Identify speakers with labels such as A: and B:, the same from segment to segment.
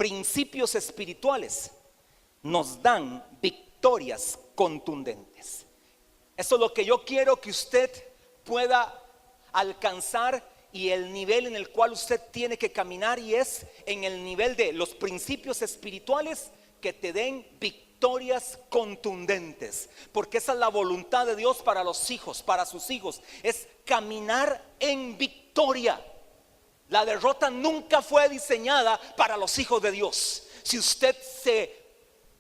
A: principios espirituales nos dan victorias contundentes. Eso es lo que yo quiero que usted pueda alcanzar, y el nivel en el cual usted tiene que caminar, y es en el nivel de los principios espirituales que te den victorias contundentes, porque esa es la voluntad de Dios para los hijos, para sus hijos, es caminar en victoria. La derrota nunca fue diseñada para los hijos de Dios. Si usted se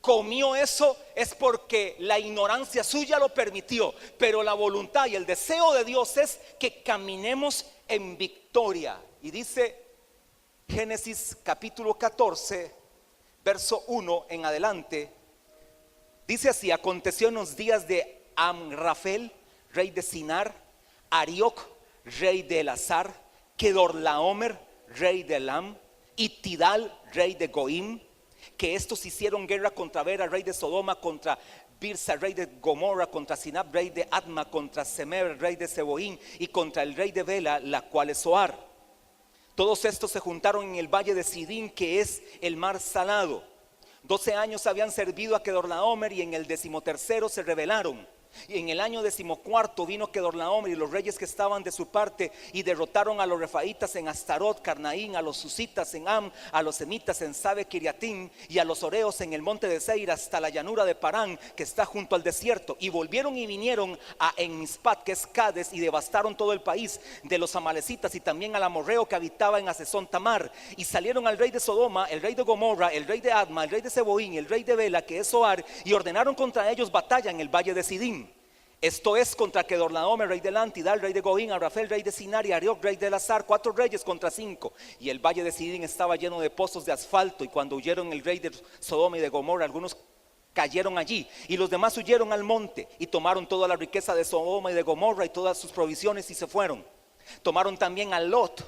A: comió eso, es porque la ignorancia suya lo permitió, pero la voluntad y el deseo de Dios es que caminemos en victoria. Y dice Génesis capítulo 14 verso 1 en adelante, dice así: aconteció en los días de Amrafel, rey de Sinar, Arioc, rey de Elazar, Kedorlaomer, rey de Elam, y Tidal, rey de Goim, que estos hicieron guerra contra Bera, rey de Sodoma, contra Birsa, rey de Gomorra, contra Sinab, rey de Adma, contra Semer, rey de Seboín, y contra el rey de Bela, la cual es Zoar. Todos estos se juntaron en el valle de Sidín, que es el mar salado. 12 años habían servido a Kedorlaomer, y en el 13º se rebelaron. Y en el año 14 vino Kedorlaomer y los reyes que estaban de su parte, y derrotaron a los refaitas en Astarot, Carnaín, a los susitas en Am, a los semitas en Sabe Kiriatim, y a los oreos en el monte de Seir, hasta la llanura de Parán, que está junto al desierto. Y volvieron y vinieron a Enmispat, que es Cades, y devastaron todo el país de los amalecitas, y también al amorreo que habitaba en Asesón Tamar. Y salieron al rey de Sodoma, el rey de Gomorra, el rey de Adma, el rey de Seboín, el rey de Bela, que es Zoar, y ordenaron contra ellos batalla en el valle de Sidín. Esto es contra Kedorlaomer, rey de Elam, Tidal, rey de Goín, Arrafel, rey de Sinar, y Arioc, rey de Elazar, 4 reyes contra 5. Y el valle de Sidín estaba lleno de pozos de asfalto, y cuando huyeron el rey de Sodoma y de Gomorra, algunos cayeron allí, y los demás huyeron al monte, y tomaron toda la riqueza de Sodoma y de Gomorra y todas sus provisiones, y se fueron. Tomaron también a Lot,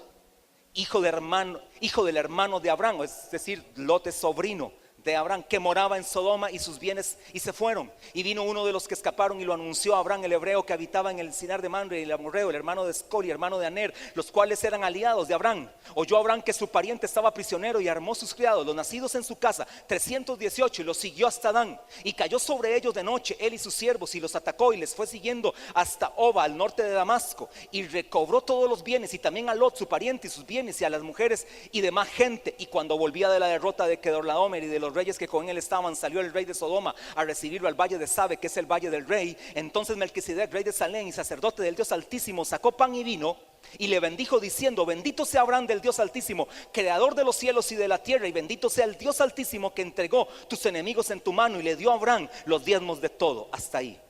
A: hijo del hermano de Abraham, es decir, Lot es sobrino de Abraham, que moraba en Sodoma, y sus bienes, y se fueron. Y vino uno de los que escaparon y lo anunció a Abraham, el hebreo que habitaba en el Sinar de Mamre, y el amorreo, el hermano de Escol y hermano de Aner, los cuales eran aliados de Abraham. Oyó Abraham que su pariente estaba prisionero, y armó sus criados, los nacidos en su casa, 318, y los siguió hasta Dan, y cayó sobre ellos de noche, él y sus siervos, y los atacó, y les fue siguiendo hasta Oba, al norte de Damasco, y recobró todos los bienes, y también a Lot su pariente y sus bienes, y a las mujeres y demás gente. Y cuando volvía de la derrota de Kedorlaomer y de los reyes que con él estaban, salió el rey de Sodoma a recibirlo al valle de Sabe, que es el valle del rey. Entonces Melquisedec, rey de Salem y sacerdote del Dios Altísimo, sacó pan y vino y le bendijo diciendo: bendito sea Abraham del Dios Altísimo, creador de los cielos y de la tierra, y bendito sea el Dios Altísimo que entregó tus enemigos en tu mano. Y le dio a Abraham los diezmos de todo. Hasta ahí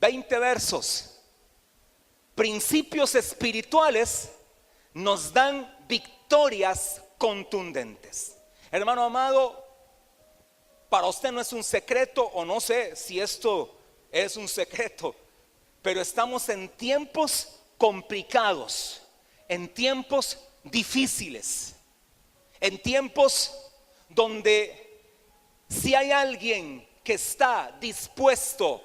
A: 20 versos. Principios espirituales nos dan victorias contundentes. Hermano amado, para usted no es un secreto, o no sé si esto es un secreto, pero estamos en tiempos complicados, en tiempos difíciles, en tiempos donde si hay alguien que está dispuesto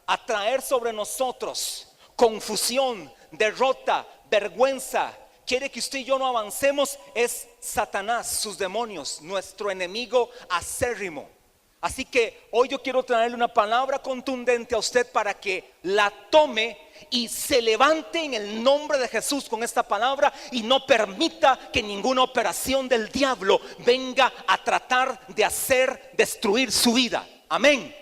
A: a traer sobre nosotros confusión, derrota, vergüenza, quiere que usted y yo no avancemos, es Satanás, sus demonios, nuestro enemigo acérrimo. Así que hoy yo quiero traerle una palabra contundente a usted para que la tome y se levante en el nombre de Jesús con esta palabra, y no permita que ninguna operación del diablo venga a tratar de hacer destruir su vida. Amén.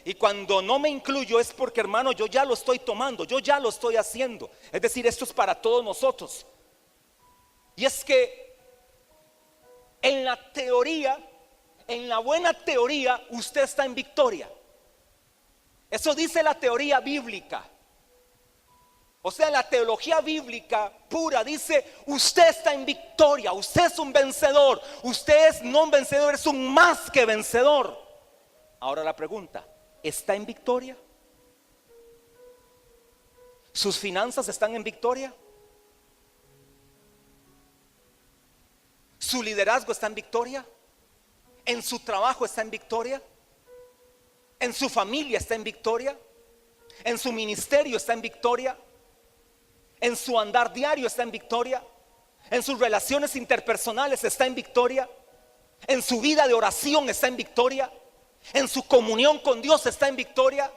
A: Y cuando no me incluyo es porque, hermano, yo ya lo estoy tomando, yo ya lo estoy haciendo. Es decir, esto es para todos nosotros. Y es que en la teoría, en la buena teoría, usted está en victoria. Eso dice la teoría bíblica. O sea, la teología bíblica pura dice: usted está en victoria, usted es un vencedor, usted es no un vencedor, es un más que vencedor. Ahora la pregunta: ¿está en victoria? ¿Sus finanzas están en victoria? ¿Su liderazgo está en victoria? ¿En su trabajo está en victoria? ¿En su familia está en victoria? ¿En su ministerio está en victoria? ¿En su andar diario está en victoria? En sus relaciones interpersonales está en victoria. En su vida de oración está en victoria. En su comunión con Dios está en victoria.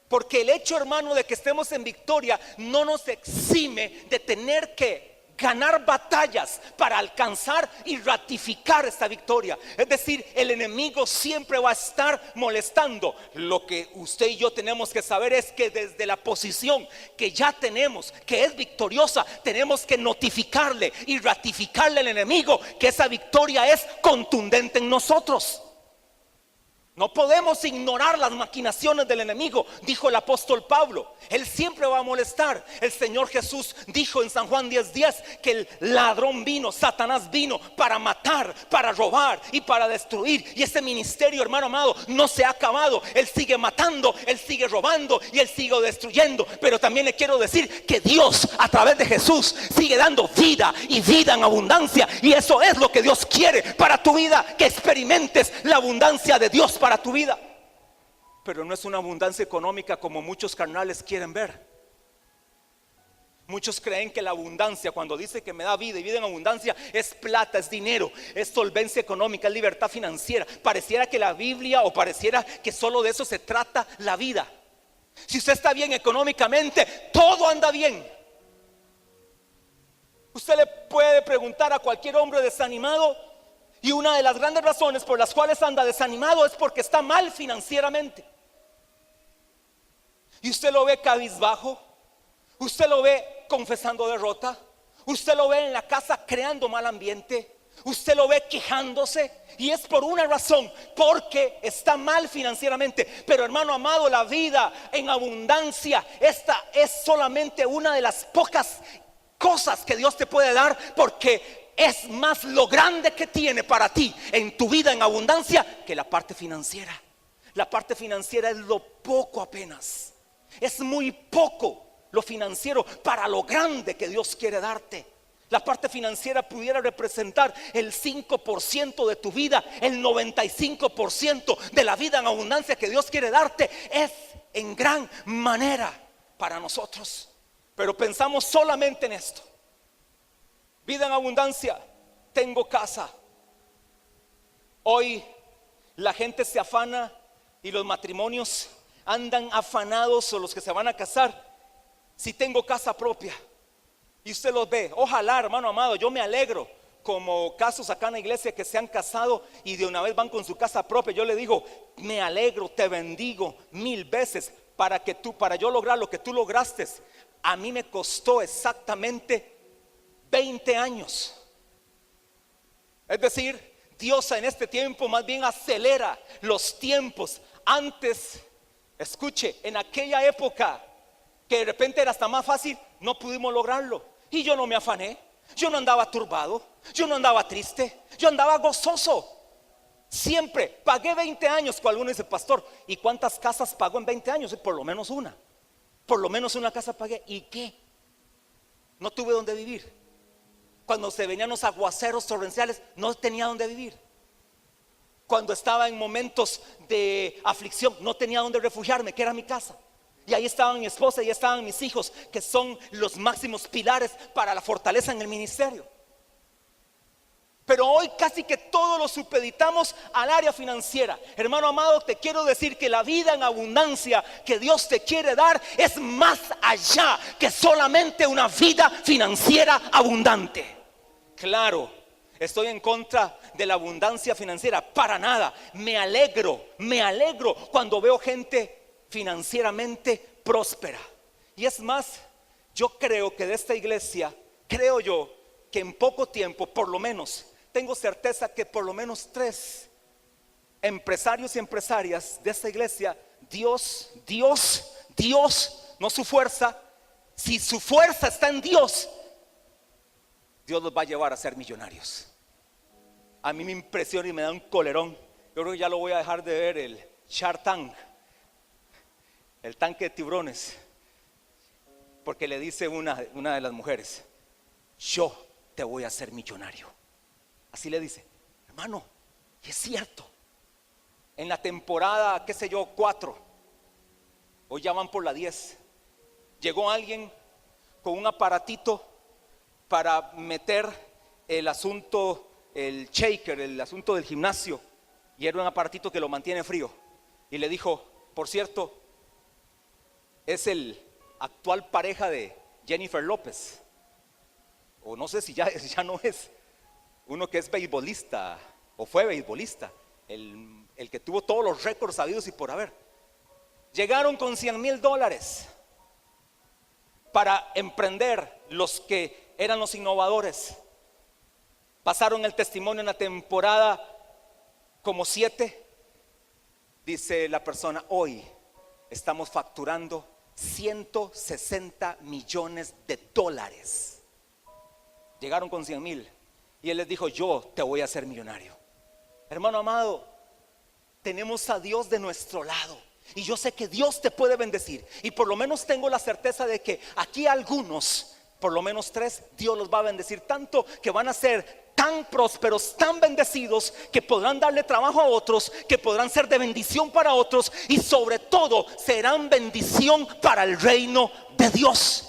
A: Porque el hecho, hermano, de que estemos en victoria no nos exime de tener que ganar batallas para alcanzar y ratificar esta victoria. Es decir, el enemigo siempre va a estar molestando. Lo que usted y yo tenemos que saber es que desde la posición que ya tenemos, que es victoriosa, tenemos que notificarle y ratificarle al enemigo que esa victoria es contundente en nosotros. No podemos ignorar las maquinaciones del enemigo, dijo el apóstol Pablo. Él siempre va a molestar. El Señor Jesús dijo en San Juan 10:10 que el ladrón vino, Satanás vino para matar, para robar y para destruir. Y ese ministerio, hermano amado, no se ha acabado. Él sigue matando, él sigue robando y él sigue destruyendo. Pero también le quiero decir que Dios, a través de Jesús, sigue dando vida y vida en abundancia. Y eso es lo que Dios quiere para tu vida, que experimentes la abundancia de Dios para tu vida. Pero no es una abundancia económica como muchos carnales quieren ver. Muchos creen que la abundancia, cuando dice que me da vida y vida en abundancia, es plata, es dinero, es solvencia económica, es libertad financiera. Pareciera que la Biblia, o pareciera que solo de eso se trata la vida. Si usted está bien económicamente, todo anda bien. Usted le puede preguntar a cualquier hombre desanimado, y una de las grandes razones por las cuales anda desanimado es porque está mal financieramente. Y usted lo ve cabizbajo, usted lo ve confesando derrota, usted lo ve en la casa creando mal ambiente, usted lo ve quejándose, y es por una razón, porque está mal financieramente. Pero hermano amado, la vida en abundancia, esta es solamente una de las pocas cosas que Dios te puede dar, porque es más lo grande que tiene para ti en tu vida en abundancia que la parte financiera. La parte financiera es lo poco apenas. Es muy poco lo financiero para lo grande que Dios quiere darte. La parte financiera pudiera representar el 5% de tu vida. El 95% de la vida en abundancia que Dios quiere darte es en gran manera para nosotros. Pero pensamos solamente en esto. Vida en abundancia, tengo casa. Hoy la gente se afana y los matrimonios andan afanados, o los que se van a casar, si tengo casa propia. Y usted los ve, ojalá, hermano amado, yo me alegro, como casos acá en la iglesia que se han casado y de una vez van con su casa propia. Yo le digo, me alegro, te bendigo 1000 veces, para yo lograr lo que tú lograste. A mí me costó exactamente 20 años. Es decir, Dios en este tiempo más bien acelera los tiempos. Antes, escuche, en aquella época que de repente era hasta más fácil, no pudimos lograrlo. Y yo no me afané, yo no andaba turbado, yo no andaba triste, yo andaba gozoso. Siempre pagué 20 años. Cuando alguno dice, pastor, ¿y cuántas casas pagó en 20 años? Por lo menos una. Por lo menos una casa pagué. ¿Y qué? No tuve donde vivir. Cuando se venían los aguaceros torrenciales, no tenía donde vivir. Cuando estaba en momentos de aflicción, no tenía donde refugiarme, que era mi casa. Y ahí estaban mi esposa y ahí estaban mis hijos, que son los máximos pilares para la fortaleza en el ministerio. Pero hoy casi que todo lo supeditamos al área financiera. Hermano amado, te quiero decir que la vida en abundancia que Dios te quiere dar es más allá que solamente una vida financiera abundante. Claro, estoy en contra de la abundancia financiera, para nada. Me alegro cuando veo gente financieramente próspera. Y es más, yo creo que de esta iglesia, creo yo que en poco tiempo, por lo menos, tengo certeza que por lo menos 3 empresarios y empresarias de esta iglesia, Dios, no su fuerza, si su fuerza está en Dios, Dios los va a llevar a ser millonarios. A mí me impresiona y me da un colerón. Yo creo que ya lo voy a dejar de ver, el Shark Tank, el tanque de tiburones, porque le dice una de las mujeres, yo te voy a hacer millonario. Así le dice, hermano, y es cierto. En la temporada, qué sé yo, 4, hoy ya van por la 10, llegó alguien con un aparatito para meter el asunto, el shaker, el asunto del gimnasio, y era un aparatito que lo mantiene frío. Y le dijo, por cierto, es el actual pareja de Jennifer López, o no sé si ya no es, uno que es beisbolista o fue beisbolista, el que tuvo todos los récords sabidos y por haber. Llegaron con $100,000 para emprender los que eran los innovadores. Pasaron el testimonio en la temporada como 7. Dice la persona, hoy estamos facturando $160 millones. Llegaron con 100,000 y él les dijo, yo te voy a hacer millonario. Hermano amado, tenemos a Dios de nuestro lado. Y yo sé que Dios te puede bendecir. Y por lo menos tengo la certeza de que aquí algunos, por lo menos 3, Dios los va a bendecir tanto que van a ser tan prósperos, tan bendecidos, que podrán darle trabajo a otros, que podrán ser de bendición para otros, y sobre todo serán bendición para el reino de Dios.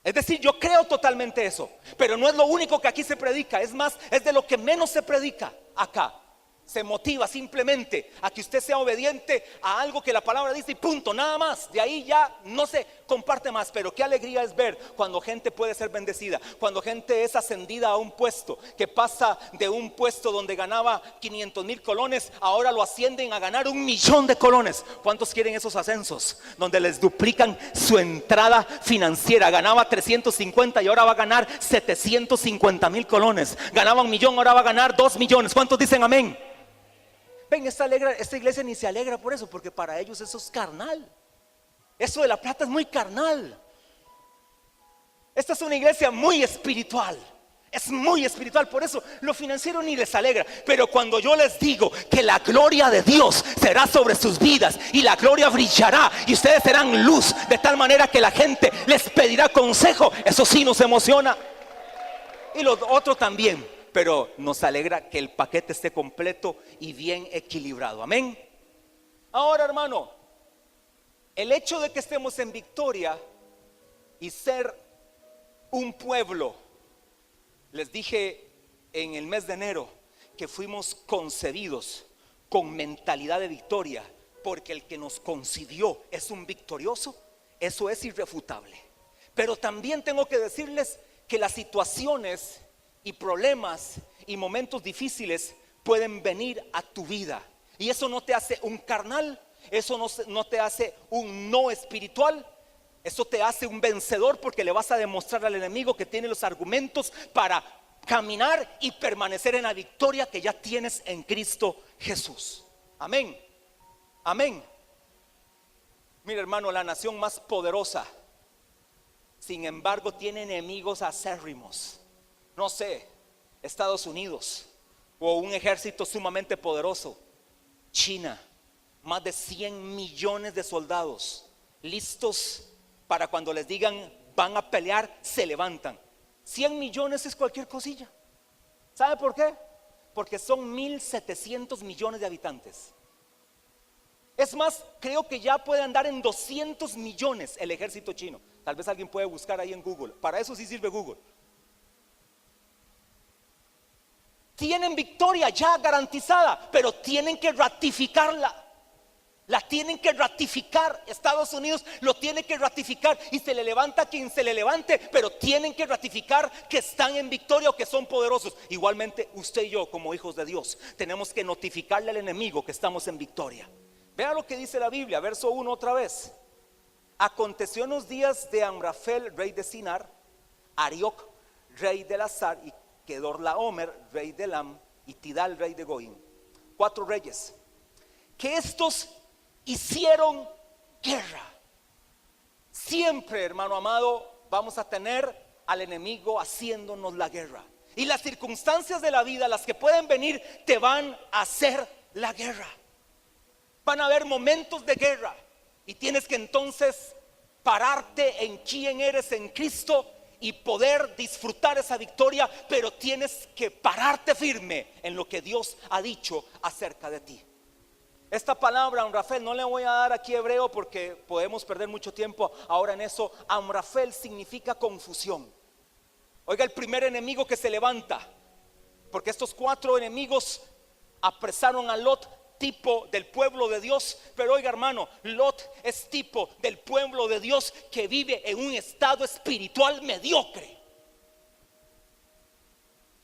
A: Es decir, yo creo totalmente eso, pero no es lo único que aquí se predica. Es más, es de lo que menos se predica acá. Se motiva simplemente a que usted sea obediente a algo que la palabra dice y punto, nada más. De ahí ya no se comparte más. Pero qué alegría es ver cuando gente puede ser bendecida, cuando gente es ascendida a un puesto, que pasa de un puesto donde ganaba 500,000 colones, ahora lo ascienden a ganar 1,000,000 de colones. ¿Cuántos quieren esos ascensos? Donde les duplican su entrada financiera. Ganaba 350 y ahora va a ganar 750,000 colones. Ganaba 1,000,000, ahora va a ganar 2,000,000. ¿Cuántos dicen amén? Ven, esta iglesia ni se alegra por eso, porque para ellos eso es carnal. Eso de la plata es muy carnal. Esta es una iglesia muy espiritual. Es muy espiritual, por eso lo financiero ni les alegra. Pero cuando yo les digo que la gloria de Dios será sobre sus vidas y la gloria brillará y ustedes serán luz, de tal manera que la gente les pedirá consejo, eso sí nos emociona. Y lo otro también. Pero nos alegra que el paquete esté completo y bien equilibrado. Amén. Ahora, hermano, el hecho de que estemos en victoria y ser un pueblo, les dije en el mes de enero que fuimos concebidos con mentalidad de victoria, porque el que nos concibió es un victorioso. Eso es irrefutable. Pero también tengo que decirles que las situaciones y problemas y momentos difíciles pueden venir a tu vida, y eso no te hace un carnal, eso no te hace un no espiritual, eso te hace un vencedor, porque le vas a demostrar al enemigo que tiene los argumentos para caminar y permanecer en la victoria que ya tienes en Cristo Jesús. Amén, amén. Mira, hermano, la nación más poderosa, sin embargo, tiene enemigos acérrimos. No sé, Estados Unidos, o un ejército sumamente poderoso. China, más de 100 millones de soldados listos para cuando les digan van a pelear, se levantan. 100 millones es cualquier cosilla. ¿Sabe por qué? Porque son 1,700 millones de habitantes. Es más, creo que ya puede andar en 200 millones el ejército chino. Tal vez alguien puede buscar ahí en Google. Para eso sí sirve Google. Tienen victoria ya garantizada, pero tienen que ratificarla. La tienen que ratificar. Estados Unidos lo tiene que ratificar, y se le levanta quien se le levante, pero tienen que ratificar que están en victoria o que son poderosos. Igualmente usted y yo, como hijos de Dios, tenemos que notificarle al enemigo que estamos en victoria. Vea lo que dice la Biblia, verso 1 otra vez. Aconteció en los días de Amrafel, rey de Sinar, Arioc, rey de Lazar, y Kedorlaomer, rey de Elam, y Tidal, rey de Goim. 4 reyes, que estos hicieron guerra. Siempre, hermano amado, vamos a tener al enemigo haciéndonos la guerra. Y las circunstancias de la vida, las que pueden venir, te van a hacer la guerra. Van a haber momentos de guerra, y tienes que entonces pararte en quién eres en Cristo y poder disfrutar esa victoria. Pero tienes que pararte firme en lo que Dios ha dicho acerca de ti. Esta palabra Amrafel, no le voy a dar aquí hebreo porque podemos perder mucho tiempo ahora en eso. Amrafel significa confusión. Oiga, el primer enemigo que se levanta, porque estos 4 enemigos apresaron a Lot, tipo del pueblo de Dios. Pero oiga, hermano, Lot es tipo del pueblo de Dios que vive en un estado espiritual mediocre.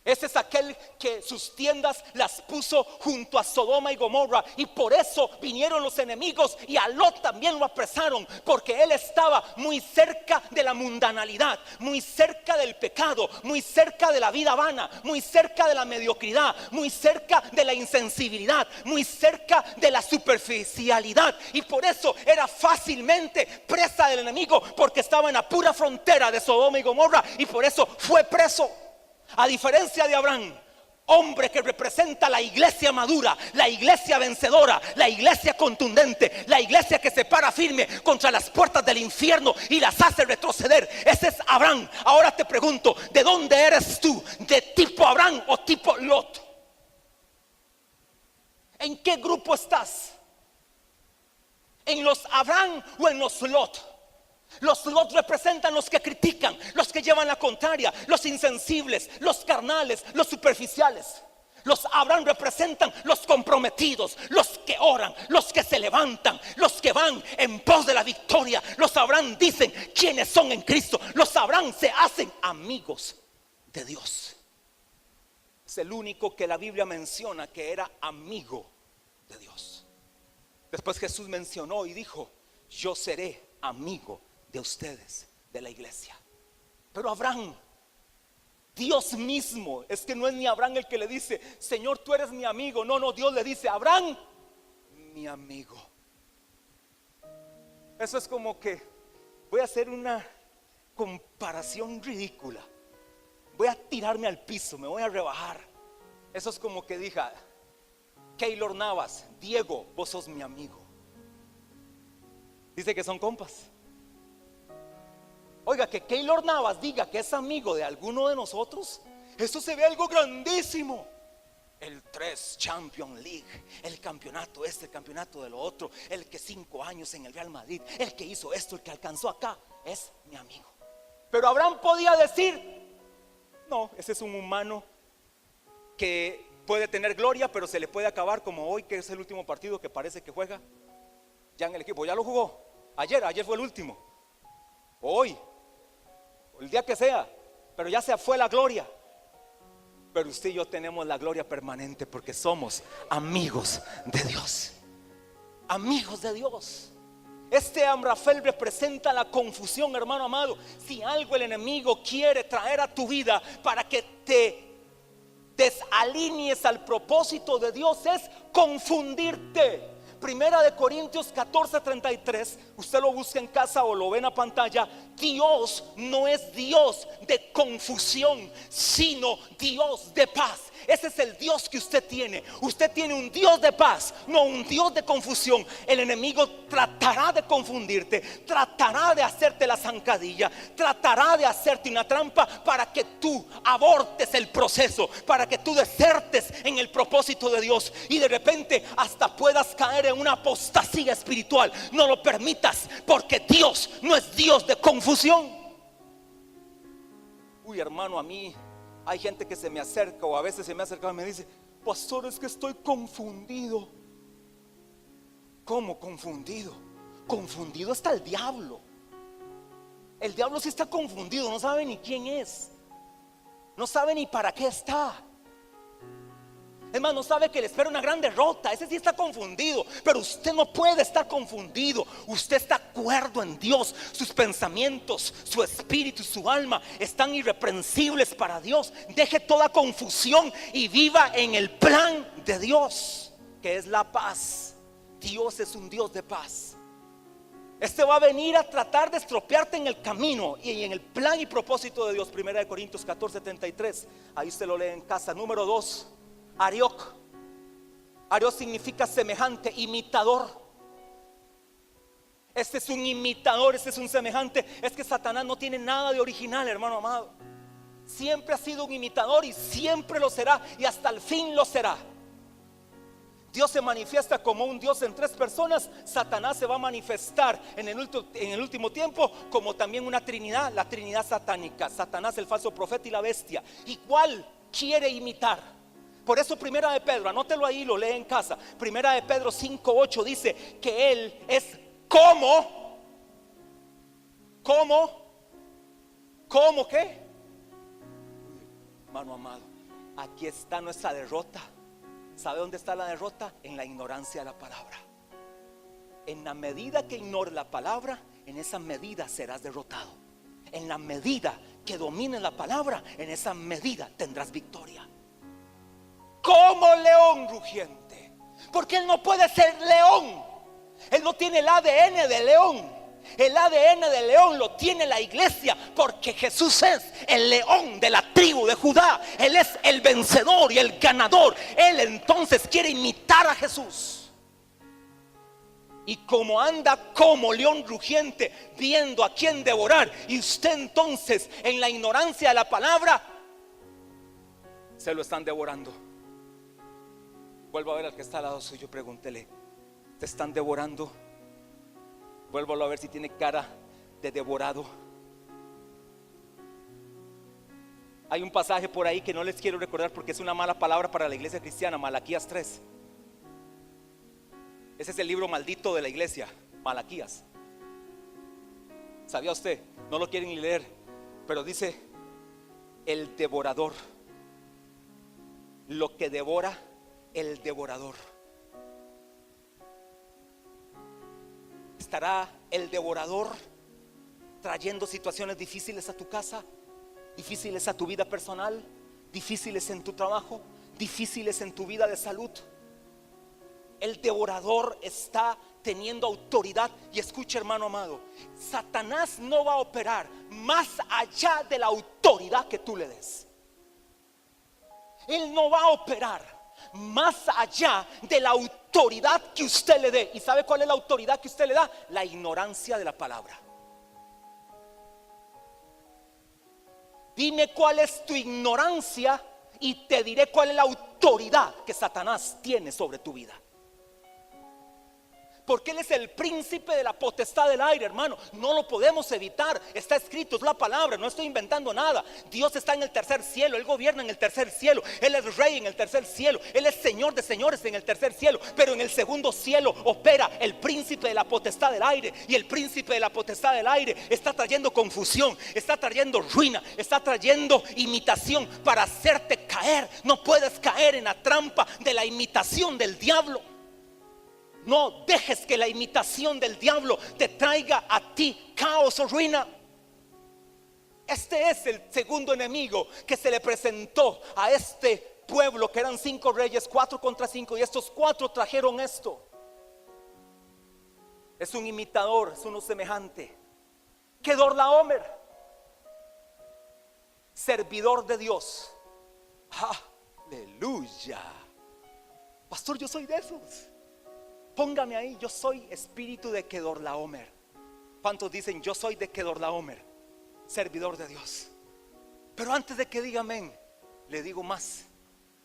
A: Ese es aquel que sus tiendas las puso junto a Sodoma y Gomorra, y por eso vinieron los enemigos y a Lot también lo apresaron, porque él estaba muy cerca de la mundanalidad, muy cerca del pecado, muy cerca de la vida vana, muy cerca de la mediocridad, muy cerca de la insensibilidad, muy cerca de la superficialidad, y por eso era fácilmente presa del enemigo, porque estaba en la pura frontera de Sodoma y Gomorra, y por eso fue preso. A diferencia de Abraham, hombre que representa la iglesia madura, la iglesia vencedora, la iglesia contundente, la iglesia que se para firme contra las puertas del infierno y las hace retroceder. Ese es Abraham. Ahora te pregunto, ¿de dónde eres tú? ¿De tipo Abraham o tipo Lot? ¿En qué grupo estás? ¿En los Abraham o en los Lot? Los Lot representan los que critican, los que llevan la contraria, los insensibles, los carnales, los superficiales. Los Abraham representan los comprometidos, los que oran, los que se levantan, los que van en pos de la victoria. Los Abraham dicen quiénes son en Cristo. Los Abraham se hacen amigos de Dios. Es el único que la Biblia menciona que era amigo de Dios. Después Jesús mencionó y dijo: yo seré amigo de ustedes, de la iglesia. Pero Abraham, Dios mismo, es que no es ni Abraham el que le dice: Señor, tú eres mi amigo. No, Dios le dice: Abraham, mi amigo. Eso es como que, voy a hacer una comparación ridícula, voy a tirarme al piso, me voy a rebajar. Eso es como que diga Keylor Navas: Diego, vos sos mi amigo. Dice que son compas. Oiga, que Keylor Navas diga que es amigo de alguno de nosotros, eso se ve algo grandísimo. El 3 Champions League, el campeonato este, el campeonato de lo otro, el que 5 años en el Real Madrid, el que hizo esto, el que alcanzó acá, es mi amigo. Pero Abraham podía decir: no, ese es un humano que puede tener gloria, pero se le puede acabar, como hoy, que es el último partido que parece que juega ya en el equipo. Ya lo jugó, ayer fue el último, hoy, el día que sea, pero ya se fue la gloria. Pero usted y yo tenemos la gloria permanente, porque somos amigos de Dios. Amigos de Dios. Este Amrafel representa la confusión, hermano amado. Si algo el enemigo quiere traer a tu vida para que te desalinees al propósito de Dios, es confundirte. Primera de Corintios 14:33, usted lo busca en casa o lo ve en la pantalla. Dios no es Dios de confusión, sino Dios de paz. Ese es el Dios que usted tiene. Usted tiene un Dios de paz, no un Dios de confusión. El enemigo tratará de confundirte, tratará de hacerte la zancadilla, tratará de hacerte una trampa para que tú abortes el proceso, para que tú desertes en el propósito de Dios y de repente hasta puedas caer en una apostasía espiritual. No lo permitas, porque Dios no es Dios de confusión. Uy, hermano, a mí hay gente que se me acerca, o a veces se me acerca y me dice: pastor, es que estoy confundido. ¿Cómo confundido? Confundido está el diablo. El diablo sí está confundido, no sabe ni quién es, no sabe ni para qué está. Es más, no sabe que le espera una gran derrota. Ese sí está confundido. Pero usted no puede estar confundido. Usted está cuerdo en Dios. Sus pensamientos, su espíritu, su alma están irreprensibles para Dios. Deje toda confusión y viva en el plan de Dios, que es la paz. Dios es un Dios de paz. Este va a venir a tratar de estropearte en el camino y en el plan y propósito de Dios. Primera de Corintios 14:33. Ahí usted lo lee en casa. Número 2, Arioc. Arioc significa semejante, imitador. Este es un imitador, este es un semejante. Es que Satanás no tiene nada de original, hermano amado. Siempre ha sido un imitador y siempre lo será, y hasta el fin lo será. Dios se manifiesta como un Dios en tres personas. Satanás se va a manifestar en el último tiempo como también una trinidad, la trinidad satánica. Satanás, el falso profeta y la bestia. Igual quiere imitar. Por eso primera de Pedro, anótelo ahí, lo lee en casa. Primera de Pedro 5:8 dice que él es como ¿qué? Hermano amado, aquí está nuestra derrota. ¿Sabe dónde está la derrota? En la ignorancia de la palabra. En la medida que ignores la palabra, en esa medida serás derrotado. En la medida que domines la palabra, en esa medida tendrás victoria. Como león rugiente. Porque él no puede ser león. Él no tiene el ADN de león. El ADN de león lo tiene la iglesia, porque Jesús es el león de la tribu de Judá. Él es el vencedor y el ganador. Él entonces quiere imitar a Jesús. Y como anda como león rugiente, viendo a quién devorar, y usted entonces en la ignorancia de la palabra se lo están devorando. Vuelvo a ver al que está al lado suyo, pregúntele: ¿te están devorando? Vuélvalo a ver si tiene cara de devorado. Hay un pasaje por ahí que no les quiero recordar porque es una mala palabra para la iglesia cristiana. Malaquías 3. Ese es el libro maldito de la iglesia, Malaquías. ¿Sabía usted? No lo quieren ni leer, pero dice: el devorador, lo que devora el devorador. ¿Estará el devorador trayendo situaciones difíciles a tu casa, difíciles a tu vida personal, difíciles en tu trabajo, difíciles en tu vida de salud? El devorador está teniendo autoridad. Y escucha, hermano amado, Satanás no va a operar más allá de la autoridad que tú le des. Él no va a operar más allá de la autoridad que usted le dé. ¿Y sabe cuál es la autoridad que usted le da? La ignorancia de la palabra. Dime cuál es tu ignorancia y te diré cuál es la autoridad que Satanás tiene sobre tu vida. Porque Él es el príncipe de la potestad del aire, hermano. No lo podemos evitar. Está escrito, es la palabra, no estoy inventando nada. Dios está en el tercer cielo, Él gobierna en el tercer cielo. Él es rey en el tercer cielo. Él es señor de señores en el tercer cielo. Pero en el segundo cielo opera el príncipe de la potestad del aire. Y el príncipe de la potestad del aire está trayendo confusión, está trayendo ruina, está trayendo imitación para hacerte caer. No puedes caer en la trampa de la imitación del diablo. No dejes que la imitación del diablo te traiga a ti caos o ruina. Este es el segundo enemigo que se le presentó a este pueblo, que eran 5 reyes, 4 contra 5, y estos 4 trajeron esto. Es un imitador, es uno semejante. Kedorlaomer, servidor de Dios. Aleluya. Pastor, yo soy de esos. Póngame ahí: yo soy espíritu de Kedorlaomer. ¿Cuántos dicen: yo soy de Kedorlaomer, servidor de Dios? Pero antes de que diga amén, le digo más: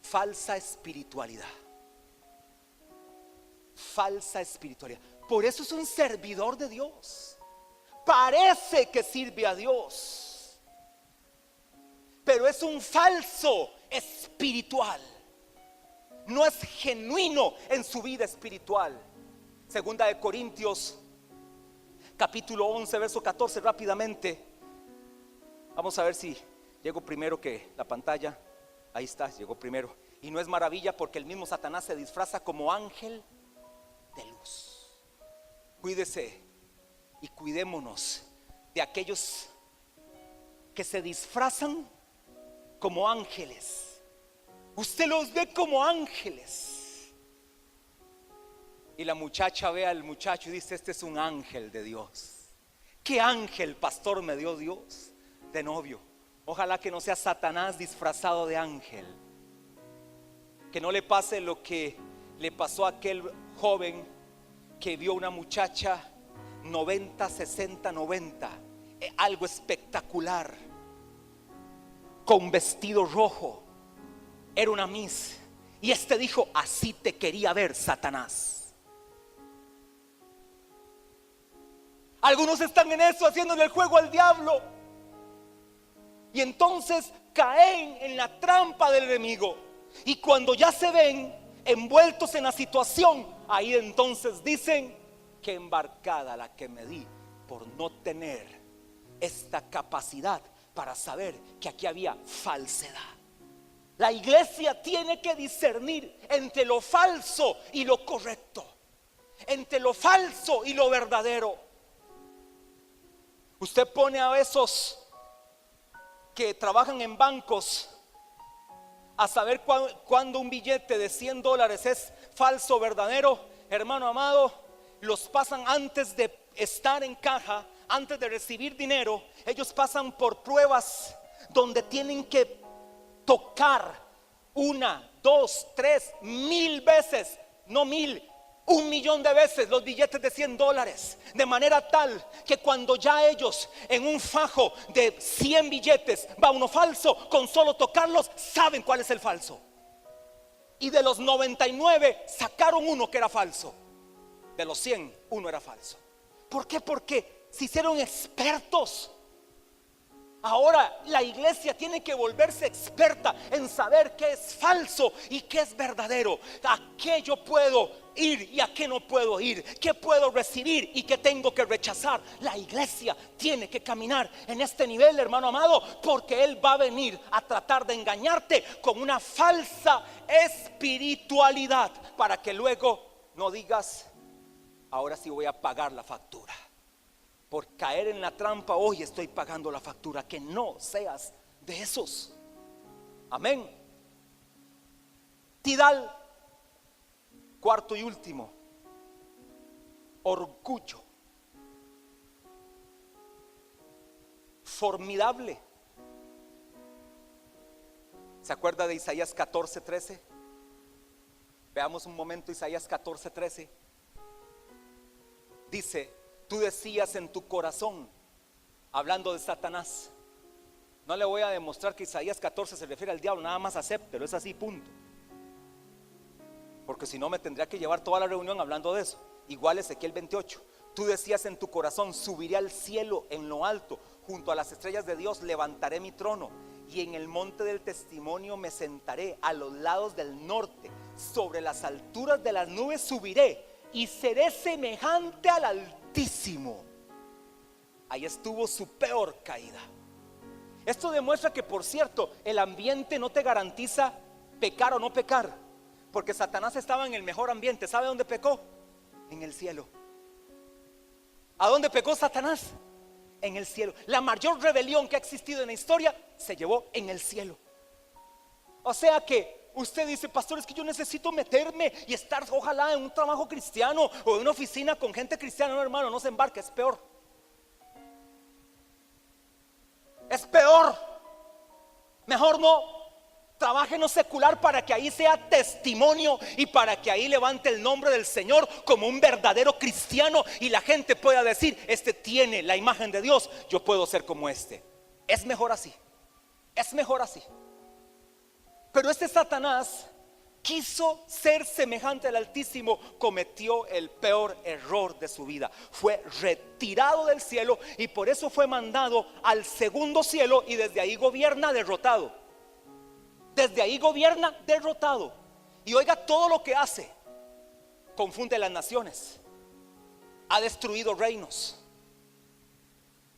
A: falsa espiritualidad. Falsa espiritualidad. Por eso es un servidor de Dios. Parece que sirve a Dios, pero es un falso espiritual. No es genuino en su vida espiritual. Segunda de Corintios capítulo 11 verso 14, rápidamente. Vamos a ver si llego primero que la pantalla. Ahí está, llegó primero. Y no es maravilla porque el mismo Satanás se disfraza como ángel de luz. Cuídese y cuidémonos de aquellos que se disfrazan como ángeles. Usted los ve como ángeles. Y la muchacha ve al muchacho y dice: este es un ángel de Dios. ¿Qué ángel, pastor, me dio Dios de novio? Ojalá que no sea Satanás disfrazado de ángel. Que no le pase lo que le pasó a aquel joven que vio una muchacha 90, 60, 90, algo espectacular, con vestido rojo. Era una Miss Y este dijo: así te quería ver, Satanás. Algunos están en eso, haciéndole el juego al diablo, y entonces caen en la trampa del enemigo. Y cuando ya se ven envueltos en la situación, ahí entonces dicen: qué embarcada la que me di por no tener esta capacidad para saber que aquí había falsedad. La iglesia tiene que discernir entre lo falso y lo correcto, entre lo falso y lo verdadero. Usted pone a esos que trabajan en bancos a saber cuándo un billete de $100 es falso o verdadero. Hermano amado, los pasan antes de estar en caja, antes de recibir dinero. Ellos pasan por pruebas donde tienen que tocar 1, 2, 3, 1000 veces, no 1000, 1.000.000 de veces los billetes de $100, de manera tal que cuando ya ellos en un fajo de 100 billetes va uno falso, con solo tocarlos saben cuál es el falso. Y de los 99 sacaron uno que era falso. De los 100, uno era falso. ¿Por qué? Porque se hicieron expertos. Ahora la iglesia tiene que volverse experta en saber qué es falso y qué es verdadero. A qué yo puedo ir y a qué no puedo ir, qué puedo recibir y qué tengo que rechazar. La iglesia tiene que caminar en este nivel, hermano amado, porque Él va a venir a tratar de engañarte con una falsa espiritualidad, para que luego no digas: ahora sí voy a pagar la factura. Por caer en la trampa, hoy estoy pagando la factura. Que no seas de esos. Amén. Tidal, cuarto y último: orgullo. Formidable. ¿Se acuerda de Isaías 14:13? Veamos un momento Isaías 14:13. Dice: tú decías en tu corazón, hablando de Satanás. No le voy a demostrar que Isaías 14 se refiere al diablo, nada más acéptelo, es así, punto. Porque si no me tendría que llevar toda la reunión hablando de eso. Igual Ezequiel 28: tú decías en tu corazón, subiré al cielo en lo alto, junto a las estrellas de Dios levantaré mi trono, y en el monte del testimonio me sentaré, a los lados del norte, sobre las alturas de las nubes subiré, y seré semejante al Altísimo. Ahí estuvo su peor caída. Esto demuestra que, por cierto, el ambiente no te garantiza pecar o no pecar, porque Satanás estaba en el mejor ambiente. ¿Sabe dónde pecó? En el cielo. ¿A dónde pecó Satanás? En el cielo. La mayor rebelión que ha existido en la historia se llevó en el cielo. O sea que usted dice: pastor, es que yo necesito meterme y estar ojalá en un trabajo cristiano o en una oficina con gente cristiana. No, hermano, no se embarque, es peor. Es peor. Mejor no. Trabaje en lo secular para que ahí sea testimonio y para que ahí levante el nombre del Señor como un verdadero cristiano, y la gente pueda decir: este tiene la imagen de Dios, yo puedo ser como este. Es mejor así. Es mejor así. Pero este Satanás quiso ser semejante al Altísimo, cometió el peor error de su vida. Fue retirado del cielo y por eso fue mandado al segundo cielo, y desde ahí gobierna derrotado. Desde ahí gobierna derrotado. Y oiga todo lo que hace: confunde las naciones, ha destruido reinos.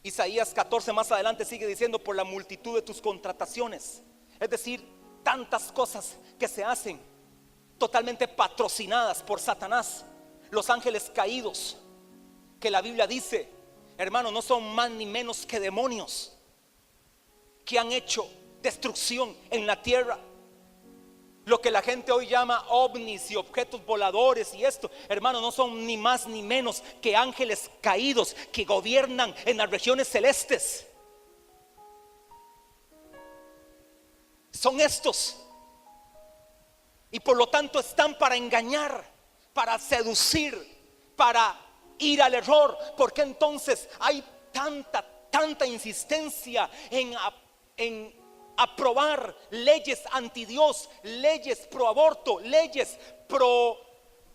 A: Isaías 14 más adelante sigue diciendo: por la multitud de tus contrataciones. Es decir, tantas cosas que se hacen totalmente patrocinadas por Satanás. Los ángeles caídos, que la Biblia dice, hermano, no son más ni menos que demonios que han hecho destrucción en la tierra. Lo que la gente hoy llama ovnis y objetos voladores y esto, hermano, no son ni más ni menos que ángeles caídos que gobiernan en las regiones celestes. Son estos. Y por lo tanto están para engañar, para seducir, para ir al error. Porque entonces hay tanta insistencia en aprobar leyes anti Dios, leyes pro aborto, leyes pro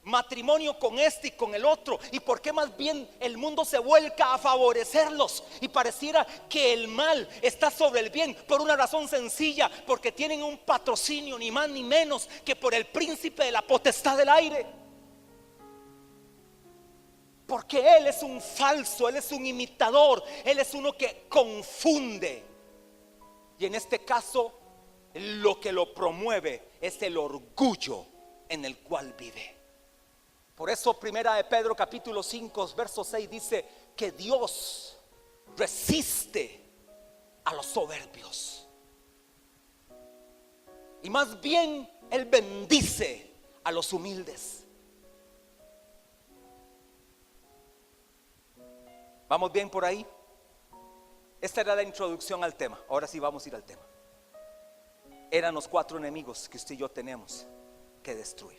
A: matrimonio con este y con el otro? ¿Y por qué más bien el mundo se vuelca a favorecerlos? Y pareciera que el mal está sobre el bien por una razón sencilla: porque tienen un patrocinio ni más ni menos que por el príncipe de la potestad del aire. Porque él es un falso, él es un imitador, él es uno que confunde. Y en este caso, lo que lo promueve es el orgullo en el cual vive. Por eso primera de Pedro capítulo 5 verso 6 dice que Dios resiste a los soberbios, y más bien Él bendice a los humildes. ¿Vamos bien por ahí? Esta era la introducción al tema. Ahora sí vamos a ir al tema. Eran los 4 enemigos que usted y yo tenemos que destruir.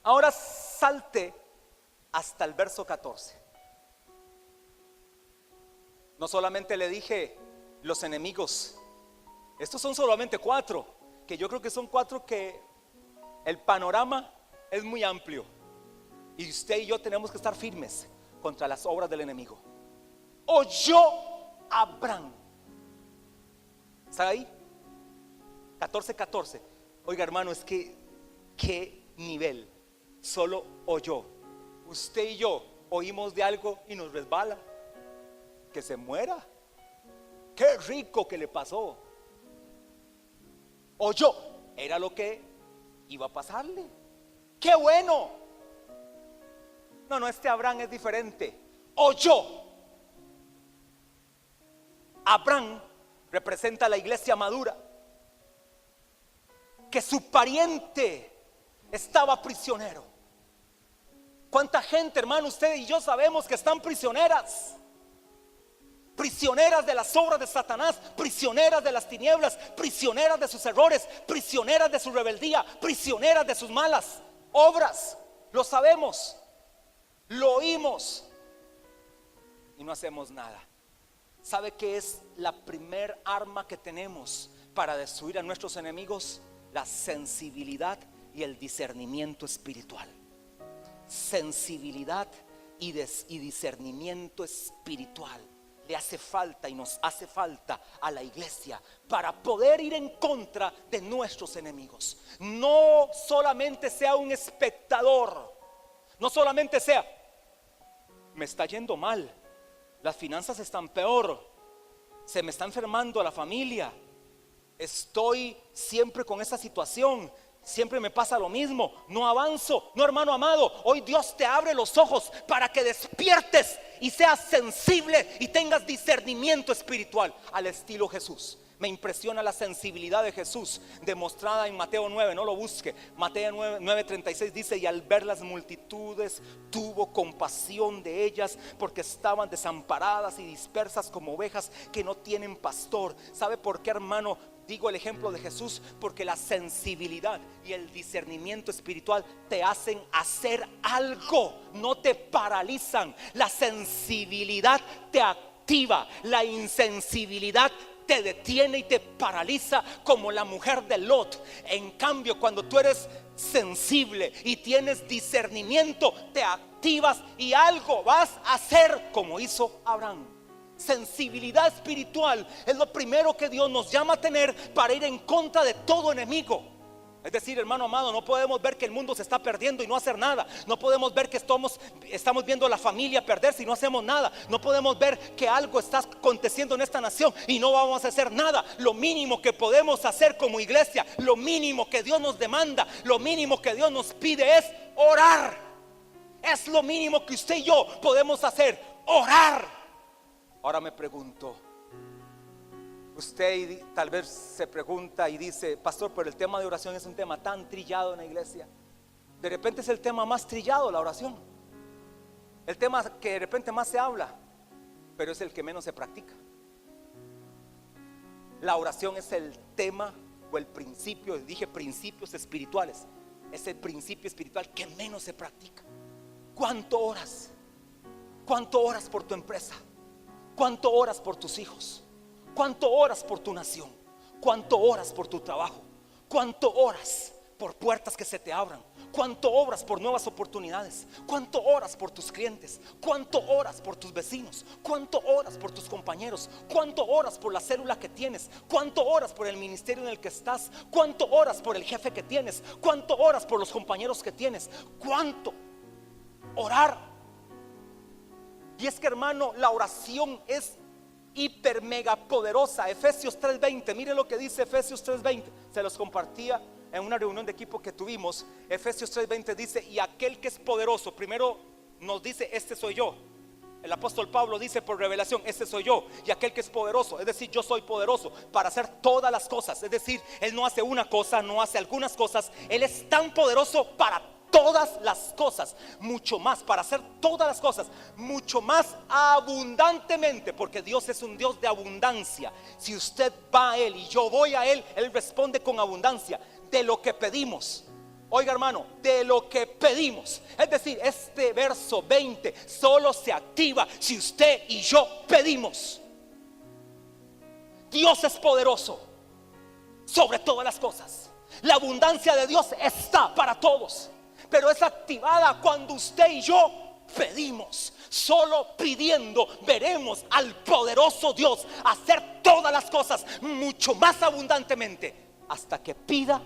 A: Ahora salte hasta el verso 14. No solamente le dije los enemigos, estos son solamente 4, que yo creo que son 4 que el panorama es muy amplio, y usted y yo tenemos que estar firmes contra las obras del enemigo. Oyó Abraham. ¿Está ahí? 14:14. Oiga, hermano, es que qué nivel. Solo oyó. Usted y yo oímos de algo y nos resbala. Que se muera. Qué rico que le pasó. Oyó. Era lo que iba a pasarle. Qué bueno. No, este Abraham es diferente. Oyó. Abraham representa a la iglesia madura, que su pariente estaba prisionero. ¿Cuánta gente, hermano, usted y yo sabemos que están prisioneras? Prisioneras de las obras de Satanás, prisioneras de las tinieblas, prisioneras de sus errores, prisioneras de su rebeldía, prisioneras de sus malas obras. Lo sabemos, lo oímos y no hacemos nada. ¿Sabe qué es la primer arma que tenemos para destruir a nuestros enemigos? La sensibilidad y el discernimiento espiritual. Sensibilidad y discernimiento espiritual le hace falta y nos hace falta a la iglesia para poder ir en contra de nuestros enemigos. No solamente sea un espectador, no solamente sea: me está yendo mal, las finanzas están peor, se me está enfermando la familia, estoy siempre con esa situación, siempre me pasa lo mismo, no avanzo. No, hermano amado, hoy Dios te abre los ojos para que despiertes y seas sensible y tengas discernimiento espiritual al estilo Jesús. Me impresiona la sensibilidad de Jesús demostrada en Mateo 9, no lo busque. Mateo 9:36 dice: y al ver las multitudes tuvo compasión de ellas, porque estaban desamparadas y dispersas como ovejas que no tienen pastor. ¿Sabe por qué, hermano, digo el ejemplo de Jesús? Porque la sensibilidad y el discernimiento espiritual te hacen hacer algo, no te paralizan. La sensibilidad te activa, la insensibilidad te detiene y te paraliza, como la mujer de Lot. En cambio, cuando tú eres sensible y tienes discernimiento, te activas y algo vas a hacer, como hizo Abraham. Sensibilidad espiritual es lo primero que Dios nos llama a tener para ir en contra de todo enemigo. Es decir, hermano amado, no podemos ver que el mundo se está perdiendo y no hacer nada. No podemos ver que estamos viendo a la familia perderse y no hacemos nada. No podemos ver que algo está aconteciendo en esta nación y no vamos a hacer nada. Lo mínimo que podemos hacer como iglesia, lo mínimo que Dios nos demanda, lo mínimo que Dios nos pide es orar. Es lo mínimo que usted y yo podemos hacer, orar. Ahora me pregunto, usted tal vez se pregunta y dice: pastor, pero el tema de oración es un tema tan trillado en la iglesia. De repente es el tema más trillado, la oración. El tema que de repente más se habla, pero es el que menos se practica. La oración es el tema o el principio, dije principios espirituales, es el principio espiritual que menos se practica. ¿Cuánto oras? ¿Cuánto oras por tu empresa? ¿Cuánto oras por tus hijos? ¿Cuánto oras por tu nación? ¿Cuánto oras por tu trabajo? ¿Cuánto oras por puertas que se te abran? ¿Cuánto oras por nuevas oportunidades? ¿Cuánto oras por tus clientes? ¿Cuánto oras por tus vecinos? ¿Cuánto oras por tus compañeros? ¿Cuánto oras por la célula que tienes? ¿Cuánto oras por el ministerio en el que estás? ¿Cuánto oras por el jefe que tienes? ¿Cuánto oras por los compañeros que tienes? ¿Cuánto orar? Y es que, hermano, la oración es hiper mega poderosa. Efesios 3:20, miren lo que dice Efesios 3:20. Se los compartía en una reunión de equipo que tuvimos. Efesios 3:20 dice: y aquel que es poderoso, primero nos dice: este soy yo. El apóstol Pablo dice por revelación: este soy yo. Y aquel que es poderoso, es decir, yo soy poderoso para hacer todas las cosas. Es decir, Él no hace una cosa, no hace algunas cosas. Él es tan poderoso para todas las cosas, mucho más, para hacer todas las cosas, mucho más abundantemente, porque Dios es un Dios de abundancia. Si usted va a Él y yo voy a Él, Él responde con abundancia de lo que pedimos. Oiga, hermano, de lo que pedimos. Es decir, este verso 20 solo se activa si usted y yo pedimos. Dios es poderoso sobre todas las cosas. La abundancia de Dios está para todos, pero es activada cuando usted y yo pedimos. Solo pidiendo veremos al poderoso Dios hacer todas las cosas mucho más abundantemente, hasta que pida,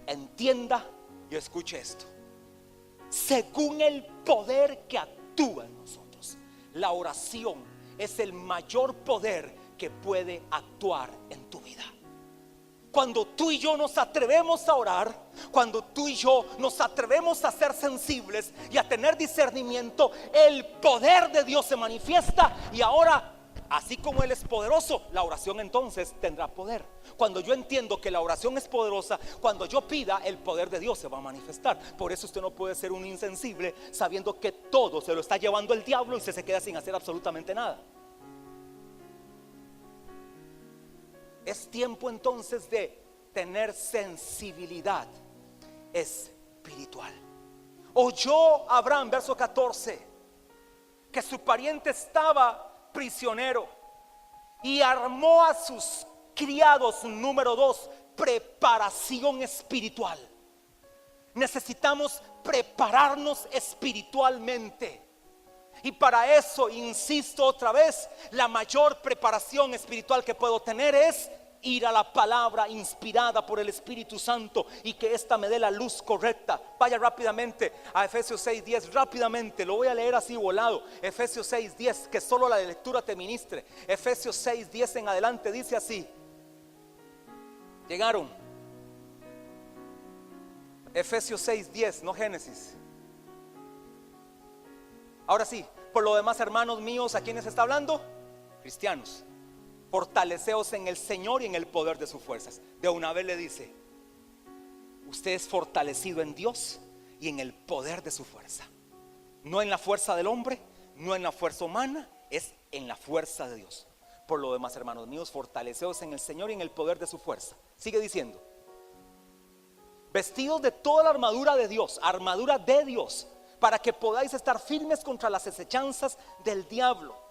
A: entienda y escuche esto: según el poder que actúa en nosotros. La oración es el mayor poder que puede actuar en tu vida. Cuando tú y yo nos atrevemos a orar, cuando tú y yo nos atrevemos a ser sensibles y a tener discernimiento, el poder de Dios se manifiesta. Y ahora, así como Él es poderoso, la oración entonces tendrá poder. Cuando yo entiendo que la oración es poderosa, cuando yo pida, el poder de Dios se va a manifestar. Por eso usted no puede ser un insensible sabiendo que todo se lo está llevando el diablo y se queda sin hacer absolutamente nada. Es tiempo entonces de tener sensibilidad espiritual. Oyó Abraham, verso 14, que su pariente estaba prisionero y armó a sus criados. Número 2, preparación espiritual. Necesitamos prepararnos espiritualmente. Y para eso, insisto otra vez, la mayor preparación espiritual que puedo tener es ir a la palabra inspirada por el Espíritu Santo y que ésta me dé la luz correcta. Vaya rápidamente a Efesios 6:10, rápidamente, lo voy a leer así volado. Efesios 6:10, que solo la lectura te ministre. Efesios 6:10 en adelante dice así. Llegaron. Efesios 6:10, no Génesis. Ahora sí, por lo demás, hermanos míos, ¿a quiénes está hablando? Cristianos. Fortaleceos en el Señor y en el poder de sus fuerzas. De una vez le dice: usted es fortalecido en Dios y en el poder de su fuerza. No en la fuerza del hombre, no en la fuerza humana, es en la fuerza de Dios. Por lo demás, hermanos míos, fortaleceos en el Señor y en el poder de su fuerza. Sigue diciendo: vestidos de toda la armadura de Dios, para que podáis estar firmes contra las acechanzas del diablo.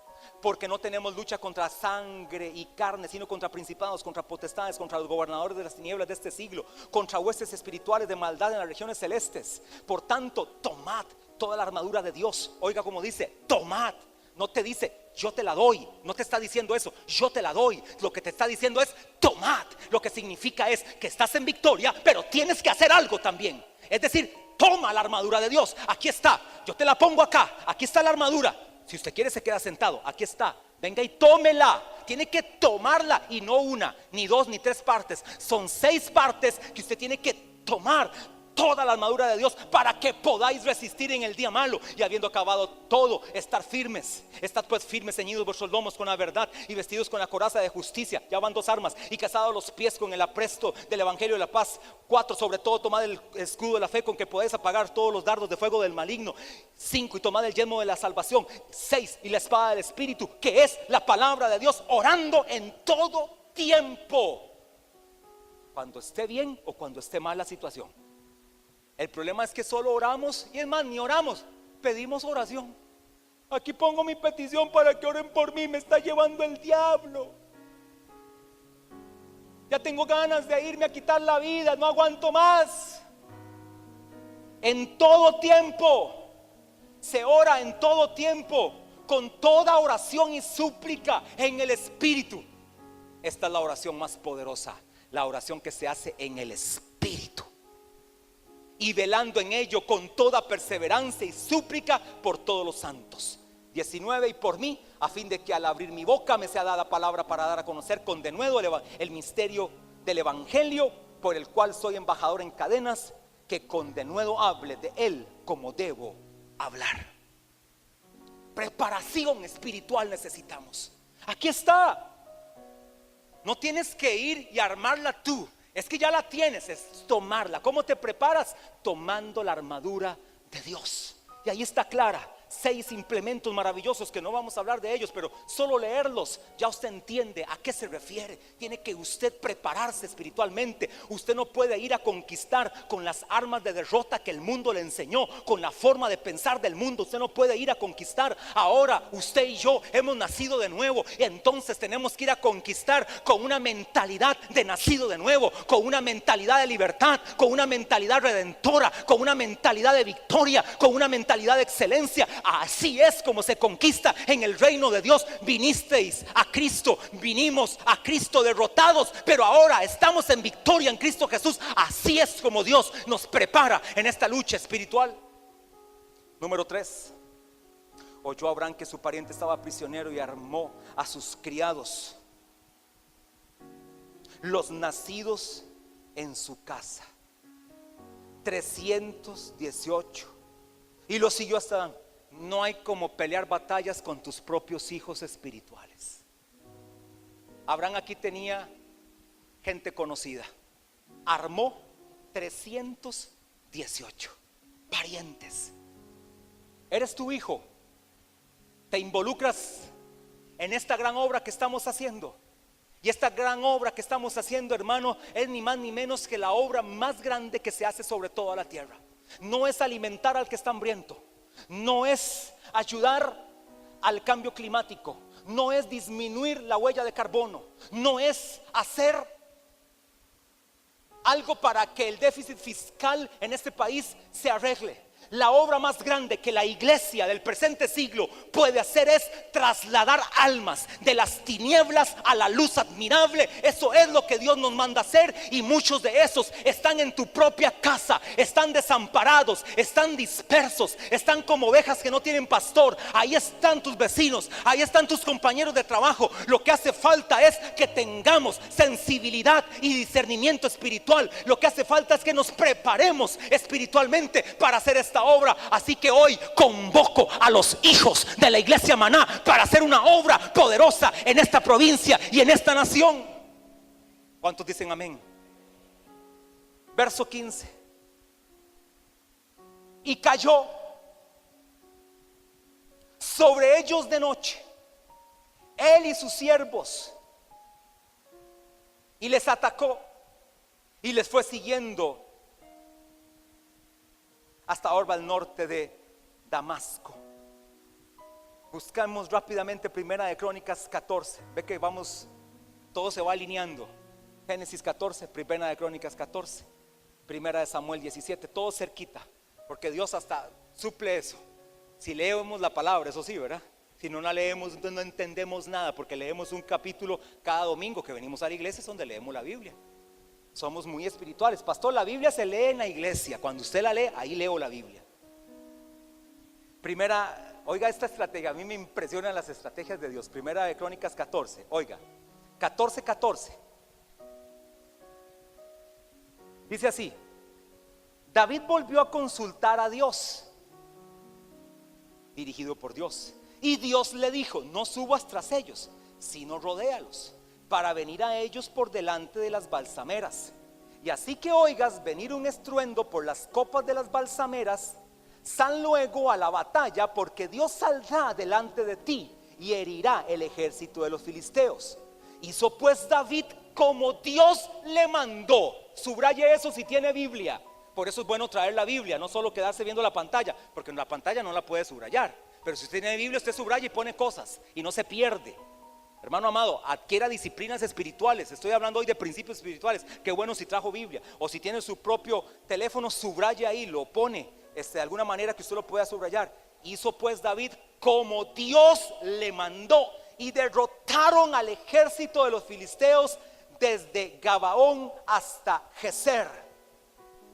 A: Porque no tenemos lucha contra sangre y carne, sino contra principados, contra potestades, contra los gobernadores de las tinieblas de este siglo, contra huestes espirituales de maldad en las regiones celestes. Por tanto, tomad toda la armadura de Dios. Oiga como dice, tomad. No te dice yo te la doy, no te está diciendo eso, yo te la doy. Lo que te está diciendo es tomad. Lo que significa es que estás en victoria, pero tienes que hacer algo también. Es decir, toma la armadura de Dios. Aquí está, yo te la pongo acá. Aquí está la armadura. Si usted quiere se queda sentado, aquí está. Venga y tómela. Tiene que tomarla, y no una, ni dos, ni tres partes. Son 6 partes que usted tiene que tomar. Toda la armadura de Dios para que podáis resistir en el día malo, y habiendo acabado todo, estar firmes. Estad pues firmes, ceñidos vuestros lomos con la verdad y vestidos con la coraza de justicia. Ya van 2 armas. Y calzados los pies con el apresto del evangelio de la paz. 4, sobre todo tomad el escudo de la fe con que podéis apagar todos los dardos de fuego del maligno. 5, y tomad el yelmo de la salvación. 6, y la espada del Espíritu, que es la palabra de Dios, orando en todo tiempo, cuando esté bien o cuando esté mal la situación. El problema es que solo oramos, y es más, ni oramos, pedimos oración. Aquí pongo mi petición para que oren por mí, me está llevando el diablo. Ya tengo ganas de irme a quitar la vida, no aguanto más. En todo tiempo se ora, en todo tiempo, con toda oración y súplica en el Espíritu. Esta es la oración más poderosa, la oración que se hace en el Espíritu, y velando en ello con toda perseverancia y súplica por todos los santos. 19, y por mí, a fin de que al abrir mi boca me sea dada palabra para dar a conocer con denuedo el misterio del Evangelio, por el cual soy embajador en cadenas, que con denuedo hable de él como debo hablar. Preparación espiritual necesitamos. Aquí está. No tienes que ir y armarla tú, es que ya la tienes, es tomarla. ¿Cómo te preparas? Tomando la armadura de Dios. Y ahí está clara. 6 implementos maravillosos que no vamos a hablar de ellos, pero solo leerlos ya usted entiende a qué se refiere. Tiene que usted prepararse espiritualmente. Usted no puede ir a conquistar con las armas de derrota que el mundo le enseñó, con la forma de pensar del mundo. Usted no puede ir a conquistar. Ahora usted y yo hemos nacido de nuevo, y entonces tenemos que ir a conquistar con una mentalidad de nacido de nuevo, con una mentalidad de libertad, con una mentalidad redentora, con una mentalidad de victoria, con una mentalidad de excelencia. Así es como se conquista en el reino de Dios. Vinisteis a Cristo, vinimos a Cristo derrotados, pero ahora estamos en victoria en Cristo Jesús. Así es como Dios nos prepara en esta lucha espiritual. Número 3. Oyó Abraham que su pariente estaba prisionero y armó a sus criados, los nacidos en su casa, 318, y lo siguió hasta Dan. No hay como pelear batallas con tus propios hijos espirituales. Abraham aquí tenía gente conocida. Armó 318 parientes. ¿Eres tu hijo? ¿Te involucras en esta gran obra que estamos haciendo? Y esta gran obra que estamos haciendo, hermano, es ni más ni menos que la obra más grande que se hace sobre toda la tierra. No es alimentar al que está hambriento, no es ayudar al cambio climático, no es disminuir la huella de carbono, no es hacer algo para que el déficit fiscal en este país se arregle. La obra más grande que la iglesia del presente siglo puede hacer es trasladar almas de las tinieblas a la luz admirable. Eso es lo que Dios nos manda hacer, y muchos de esos están en tu propia casa, están desamparados, están dispersos, están como ovejas que no tienen pastor. Ahí están tus vecinos, ahí están tus compañeros de trabajo. Lo que hace falta es que tengamos sensibilidad y discernimiento espiritual. Lo que hace falta es que nos preparemos espiritualmente para hacer esta obra. Así que hoy convoco a los hijos de la iglesia Maná para hacer una obra poderosa en esta provincia y en esta nación. ¿Cuántos dicen amén? Verso 15. Y cayó sobre ellos de noche, él y sus siervos, y les atacó y les fue siguiendo hasta Orba, al norte de Damasco. Buscamos rápidamente Primera de Crónicas 14. Ve que vamos, todo se va alineando. Génesis 14, Primera de Crónicas 14, Primera de Samuel 17, todo cerquita, porque Dios hasta suple eso. Si leemos la palabra, eso sí, ¿verdad? Si no la leemos, entonces no entendemos nada, porque leemos un capítulo cada domingo que venimos a la iglesia, es donde leemos la Biblia. Somos muy espirituales. Pastor, la Biblia se lee en la iglesia. Cuando usted la lee, ahí leo la Biblia. Primera, oiga esta estrategia. A mí me impresionan las estrategias de Dios. Primera de Crónicas 14. Oiga, 14:14. Dice así: David volvió a consultar a Dios, dirigido por Dios, y Dios le dijo: no subas tras ellos, sino rodéalos, para venir a ellos por delante de las balsameras. Y así que oigas venir un estruendo por las copas de las balsameras, sal luego a la batalla, porque Dios saldrá delante de ti y herirá el ejército de los filisteos. Hizo pues David como Dios le mandó. Subraye eso si tiene Biblia. Por eso es bueno traer la Biblia, no solo quedarse viendo la pantalla, porque en la pantalla no la puede subrayar. Pero si usted tiene Biblia, usted subraya y pone cosas y no se pierde. Hermano amado, adquiera disciplinas espirituales. Estoy hablando hoy de principios espirituales. Qué bueno si trajo Biblia. O si tiene su propio teléfono, subraya ahí, lo pone de alguna manera que usted lo pueda subrayar. Hizo pues David como Dios le mandó, y derrotaron al ejército de los filisteos desde Gabaón hasta Geser.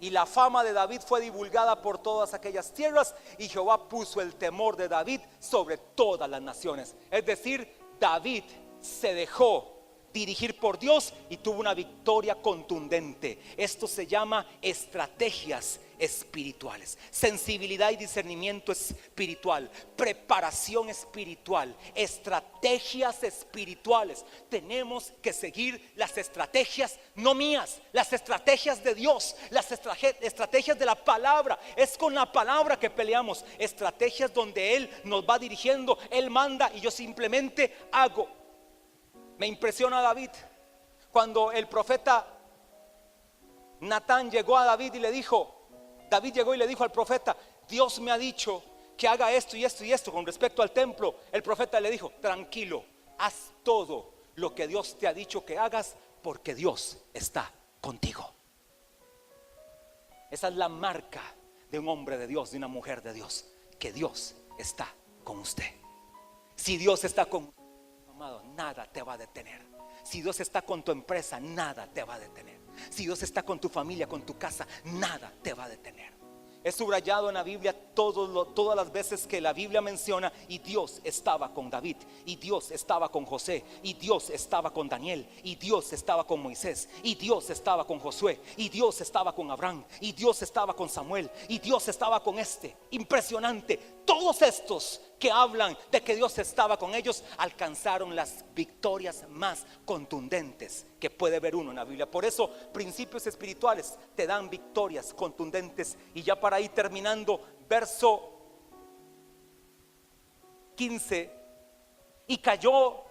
A: Y la fama de David fue divulgada por todas aquellas tierras, y Jehová puso el temor de David sobre todas las naciones. Es decir, David se dejó dirigir por Dios y tuvo una victoria contundente. Esto se llama estrategias espirituales, sensibilidad y discernimiento espiritual, preparación espiritual, estrategias espirituales. Tenemos que seguir las estrategias, no mías, las estrategias de Dios, las estrategias de la palabra. Es con la palabra que peleamos, estrategias donde Él nos va dirigiendo, Él manda y yo simplemente hago. Me impresiona David cuando el profeta Natán llegó a David y le dijo, David llegó y le dijo al profeta: Dios me ha dicho que haga esto y esto y esto con respecto al templo. El profeta le dijo: tranquilo, haz todo lo que Dios te ha dicho que hagas, porque Dios está contigo. Esa es la marca de un hombre de Dios, de una mujer de Dios, que Dios está con usted. Si Dios está con usted, amado, nada te va a detener. Si Dios está con tu empresa, nada te va a detener. Si Dios está con tu familia, con tu casa, nada te va a detener. He subrayado en la Biblia todas las veces que la Biblia menciona, y Dios estaba con David, y Dios estaba con José, y Dios estaba con Daniel, y Dios estaba con Moisés, y Dios estaba con Josué, y Dios estaba con Abraham, y Dios estaba con Samuel, y Dios estaba con impresionante. Todos estos que hablan de que Dios estaba con ellos alcanzaron las victorias más contundentes que puede ver uno en la Biblia. Por eso principios espirituales te dan victorias contundentes. Y ya para ir terminando, verso 15: y cayó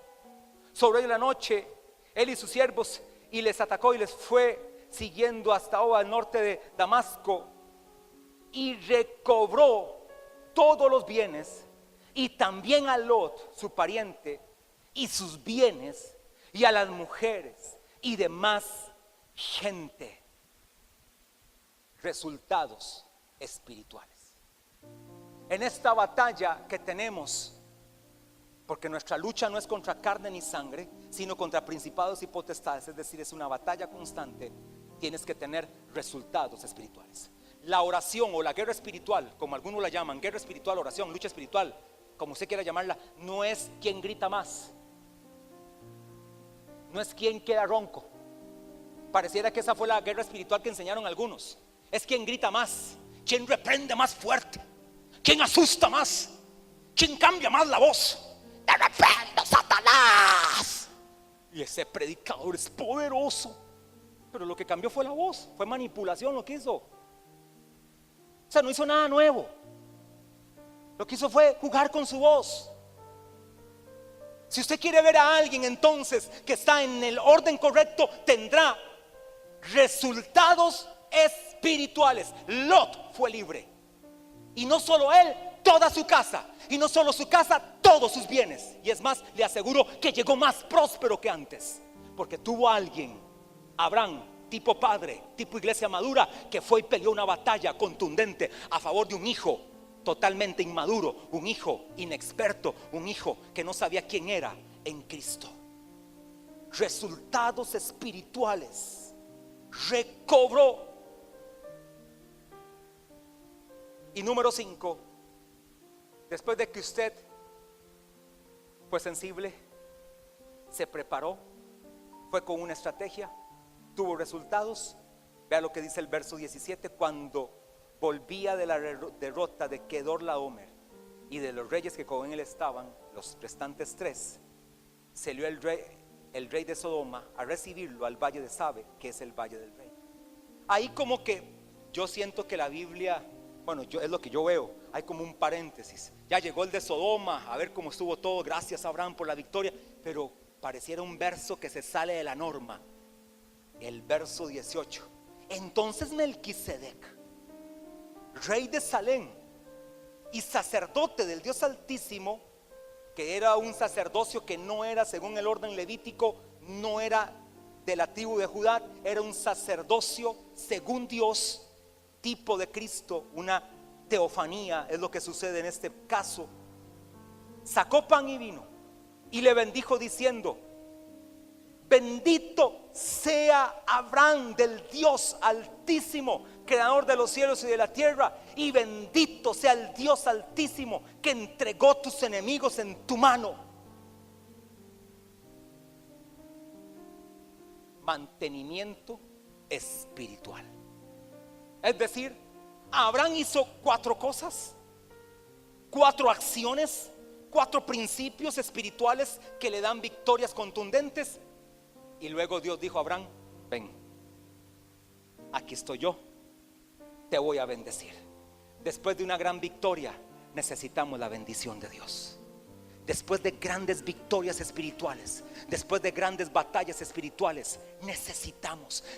A: sobre la noche él y sus siervos, y les atacó y les fue siguiendo hasta Oba, al norte de Damasco, y recobró todos los bienes, y también a Lot su pariente, y sus bienes, y a las mujeres y demás gente. Resultados espirituales en esta batalla que tenemos, porque nuestra lucha no es contra carne ni sangre, sino contra principados y potestades. Es decir, es una batalla constante. Tienes que tener resultados espirituales. La oración o la guerra espiritual, como algunos la llaman, guerra espiritual, oración, lucha espiritual, como usted quiera llamarla, no es quien grita más, no es quien queda ronco. Pareciera que esa fue la guerra espiritual que enseñaron algunos. Es quien grita más, quien reprende más fuerte, quien asusta más, quien cambia más la voz. ¡Te reprendo, Satanás! Y ese predicador es poderoso, pero lo que cambió fue la voz, fue manipulación lo que hizo. O sea, no hizo nada nuevo. Lo que hizo fue jugar con su voz. Si usted quiere ver a alguien entonces que está en el orden correcto, tendrá resultados espirituales. Lot fue libre, y no solo él, toda su casa, y no solo su casa, todos sus bienes. Y es más, le aseguro que llegó más próspero que antes, porque tuvo a alguien, Abraham, tipo padre, tipo iglesia madura, que fue y peleó una batalla contundente a favor de un hijo totalmente inmaduro, un hijo inexperto, un hijo que no sabía quién era en Cristo. Resultados espirituales. Recobró. Y número 5, después de que usted fue sensible, se preparó, fue con una estrategia, tuvo resultados. Vea lo que dice el verso 17: cuando volvía de la derrota de Kedorlaomer y de los reyes que con él estaban, los restantes 3, salió el rey de Sodoma a recibirlo al valle de Sabe, que es el valle del rey. Ahí como que yo siento que la Biblia, bueno, es lo que yo veo, hay como un paréntesis. Ya llegó el de Sodoma, a ver cómo estuvo todo, gracias a Abraham por la victoria, pero pareciera un verso que se sale de la norma. El verso 18: entonces Melquisedec, rey de Salem y sacerdote del Dios Altísimo, que era un sacerdocio que no era, según el orden levítico, no era de la tribu de Judá, era un sacerdocio según Dios, tipo de Cristo, una teofanía, es lo que sucede en este caso. Sacó pan y vino y le bendijo diciendo: bendito sea Abraham del Dios Altísimo, creador de los cielos y de la tierra, y bendito sea el Dios Altísimo que entregó tus enemigos en tu mano. Mantenimiento espiritual. Es decir, Abraham hizo 4 cosas, 4 acciones, 4 principios espirituales que le dan victorias contundentes. Y luego Dios dijo a Abraham: ven, aquí estoy yo, te voy a bendecir. Después de una gran victoria necesitamos la bendición de Dios. Después de grandes victorias espirituales, después de grandes batallas espirituales,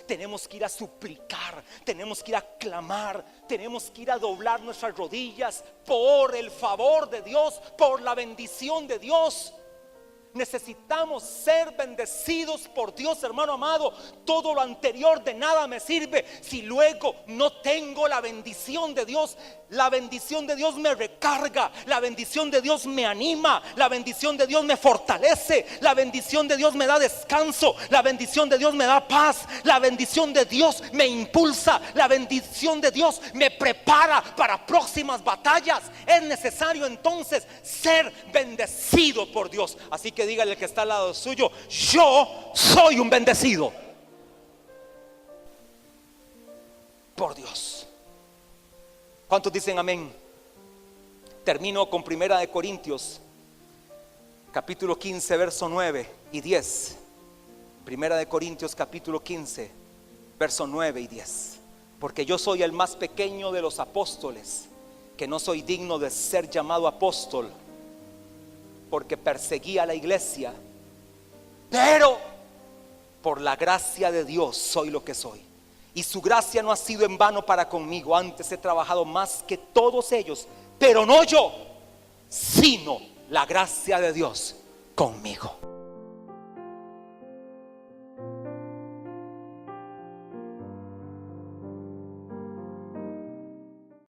A: tenemos que ir a suplicar, tenemos que ir a clamar, tenemos que ir a doblar nuestras rodillas por el favor de Dios, por la bendición de Dios. Necesitamos ser bendecidos por Dios, hermano amado. Todo lo anterior de nada me sirve si luego no tengo la bendición de Dios. La bendición de Dios me recarga, la bendición de Dios me anima, la bendición de Dios me fortalece, la bendición de Dios me da descanso, la bendición de Dios me da paz, la bendición de Dios me impulsa, la bendición de Dios me prepara para próximas batallas. Es necesario entonces ser bendecido por Dios. Así que dígale al que está al lado suyo: yo soy un bendecido por Dios. ¿Cuántos dicen amén? Termino con 1 Corintios capítulo 15 verso 9 y 10. 1 Corintios capítulo 15 verso 9 y 10. Porque yo soy el más pequeño de los apóstoles, que no soy digno de ser llamado apóstol, porque perseguí a la iglesia, pero por la gracia de Dios soy lo que soy. Y su gracia no ha sido en vano para conmigo. Antes he trabajado más que todos ellos, pero no yo, sino la gracia de Dios conmigo.